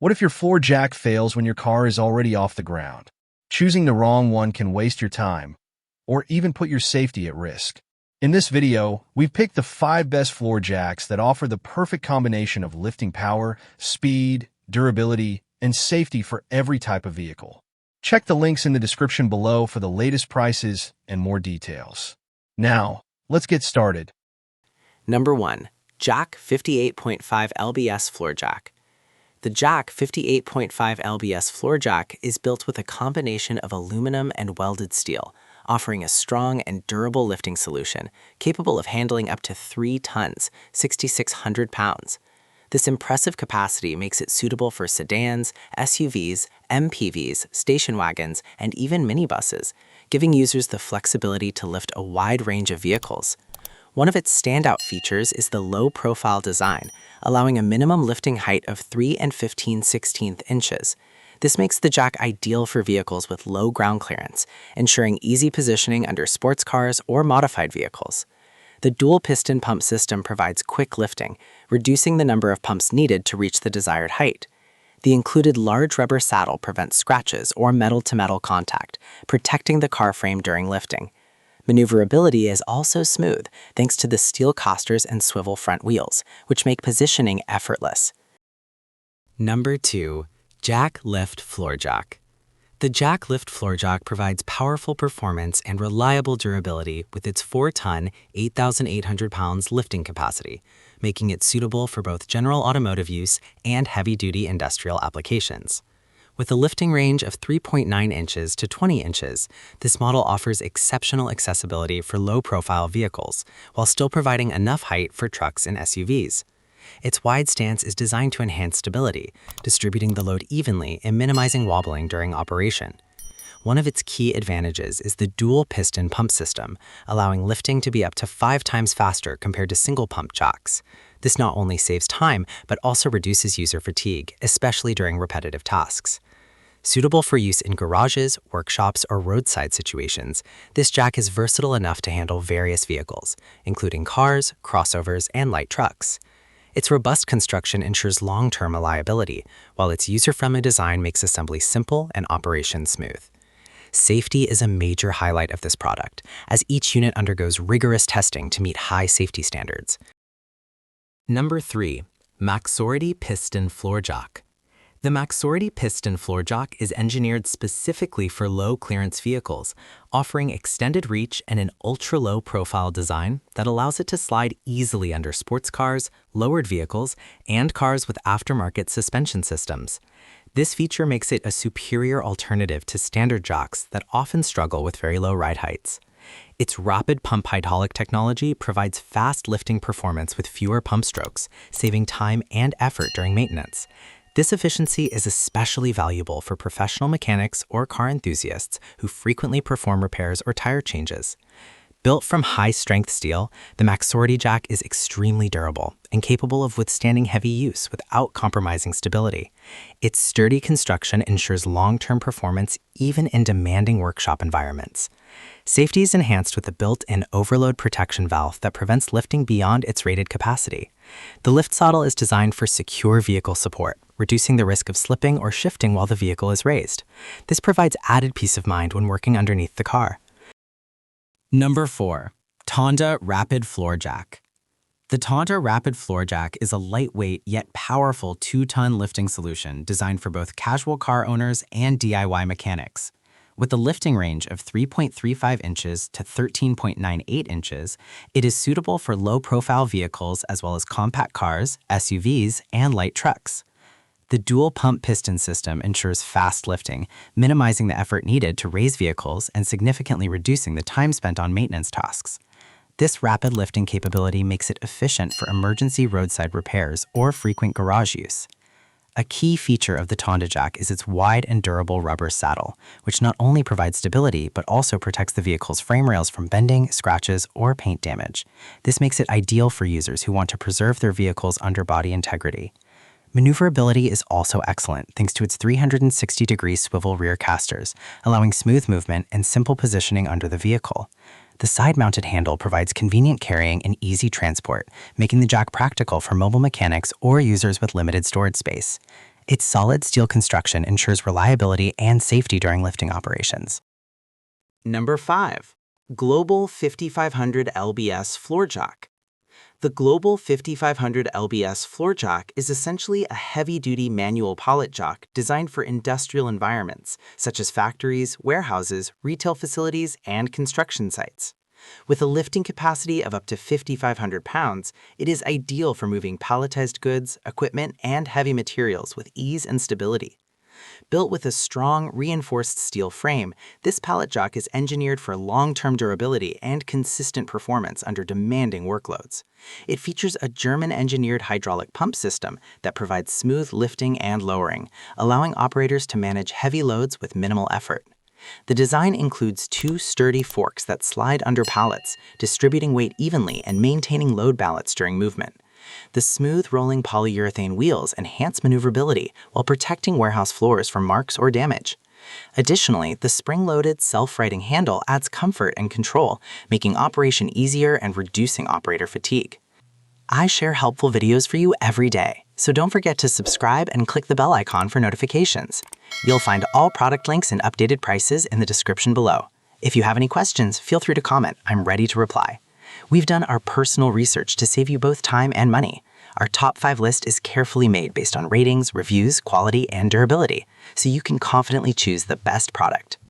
What if your floor jack fails when your car is already off the ground? Choosing the wrong one can waste your time, or even put your safety at risk. In this video, we've picked the 5 best floor jacks that offer the perfect combination of lifting power, speed, durability, and safety for every type of vehicle. Check the links in the description below for the latest prices and more details. Now, let's get started. Number 1. Jack 58.5 LBS Floor Jack. The Jack 58.5 LBS Floor Jack is built with a combination of aluminum and welded steel, offering a strong and durable lifting solution capable of handling up to 3 tons, 6,600 pounds. This impressive capacity makes it suitable for sedans, SUVs, MPVs, station wagons, and even minibuses, giving users the flexibility to lift a wide range of vehicles. One of its standout features is the low-profile design, allowing a minimum lifting height of 3 15/16 inches. This makes the Jack ideal for vehicles with low ground clearance, ensuring easy positioning under sports cars or modified vehicles. The dual-piston pump system provides quick lifting, reducing the number of pumps needed to reach the desired height. The included large rubber saddle prevents scratches or metal-to-metal contact, protecting the car frame during lifting. Maneuverability is also smooth thanks to the steel casters and swivel front wheels, which make positioning effortless. Number 2. Jack Lift Floor Jack. The Jack Lift Floor Jack provides powerful performance and reliable durability with its 4-ton, 8,800 pounds lifting capacity, making it suitable for both general automotive use and heavy-duty industrial applications. With a lifting range of 3.9 inches to 20 inches, this model offers exceptional accessibility for low-profile vehicles, while still providing enough height for trucks and SUVs. Its wide stance is designed to enhance stability, distributing the load evenly and minimizing wobbling during operation. One of its key advantages is the dual-piston pump system, allowing lifting to be up to 5 times faster compared to single-pump jacks. This not only saves time, but also reduces user fatigue, especially during repetitive tasks. Suitable for use in garages, workshops, or roadside situations, this jack is versatile enough to handle various vehicles, including cars, crossovers, and light trucks. Its robust construction ensures long-term reliability, while its user-friendly design makes assembly simple and operation smooth. Safety is a major highlight of this product, as each unit undergoes rigorous testing to meet high safety standards. Number 3. Maxority Piston Floor Jack. The Maxority Piston Floor Jack is engineered specifically for low-clearance vehicles, offering extended reach and an ultra-low profile design that allows it to slide easily under sports cars, lowered vehicles, and cars with aftermarket suspension systems. This feature makes it a superior alternative to standard jacks that often struggle with very low ride heights. Its rapid pump hydraulic technology provides fast lifting performance with fewer pump strokes, saving time and effort during maintenance. This efficiency is especially valuable for professional mechanics or car enthusiasts who frequently perform repairs or tire changes. Built from high-strength steel, the Maxority Jack is extremely durable and capable of withstanding heavy use without compromising stability. Its sturdy construction ensures long-term performance even in demanding workshop environments. Safety is enhanced with a built-in overload protection valve that prevents lifting beyond its rated capacity. The lift saddle is designed for secure vehicle support, reducing the risk of slipping or shifting while the vehicle is raised. This provides added peace of mind when working underneath the car. Number 4. Tonda Rapid Floor Jack. The Tonda Rapid Floor Jack is a lightweight yet powerful 2-ton lifting solution designed for both casual car owners and DIY mechanics. With a lifting range of 3.35 inches to 13.98 inches, it is suitable for low-profile vehicles as well as compact cars, SUVs, and light trucks. The dual-pump piston system ensures fast lifting, minimizing the effort needed to raise vehicles and significantly reducing the time spent on maintenance tasks. This rapid lifting capability makes it efficient for emergency roadside repairs or frequent garage use. A key feature of the Tonda Jack is its wide and durable rubber saddle, which not only provides stability but also protects the vehicle's frame rails from bending, scratches, or paint damage. This makes it ideal for users who want to preserve their vehicle's underbody integrity. Maneuverability is also excellent thanks to its 360-degree swivel rear casters, allowing smooth movement and simple positioning under the vehicle. The side-mounted handle provides convenient carrying and easy transport, making the jack practical for mobile mechanics or users with limited storage space. Its solid steel construction ensures reliability and safety during lifting operations. Number 5. Global 5500 LBS Floor Jack. The Global 5500 LBS floor jack is essentially a heavy-duty manual pallet jack designed for industrial environments, such as factories, warehouses, retail facilities, and construction sites. With a lifting capacity of up to 5,500 pounds, it is ideal for moving palletized goods, equipment, and heavy materials with ease and stability. Built with a strong, reinforced steel frame, this pallet jack is engineered for long-term durability and consistent performance under demanding workloads. It features a German-engineered hydraulic pump system that provides smooth lifting and lowering, allowing operators to manage heavy loads with minimal effort. The design includes 2 sturdy forks that slide under pallets, distributing weight evenly and maintaining load balance during movement. The smooth rolling polyurethane wheels enhance maneuverability while protecting warehouse floors from marks or damage. Additionally, the spring-loaded self-righting handle adds comfort and control, making operation easier and reducing operator fatigue. I share helpful videos for you every day, so don't forget to subscribe and click the bell icon for notifications. You'll find all product links and updated prices in the description below. If you have any questions, feel free to comment. I'm ready to reply. We've done our personal research to save you both time and money. Our top 5 list is carefully made based on ratings, reviews, quality, and durability, so you can confidently choose the best product.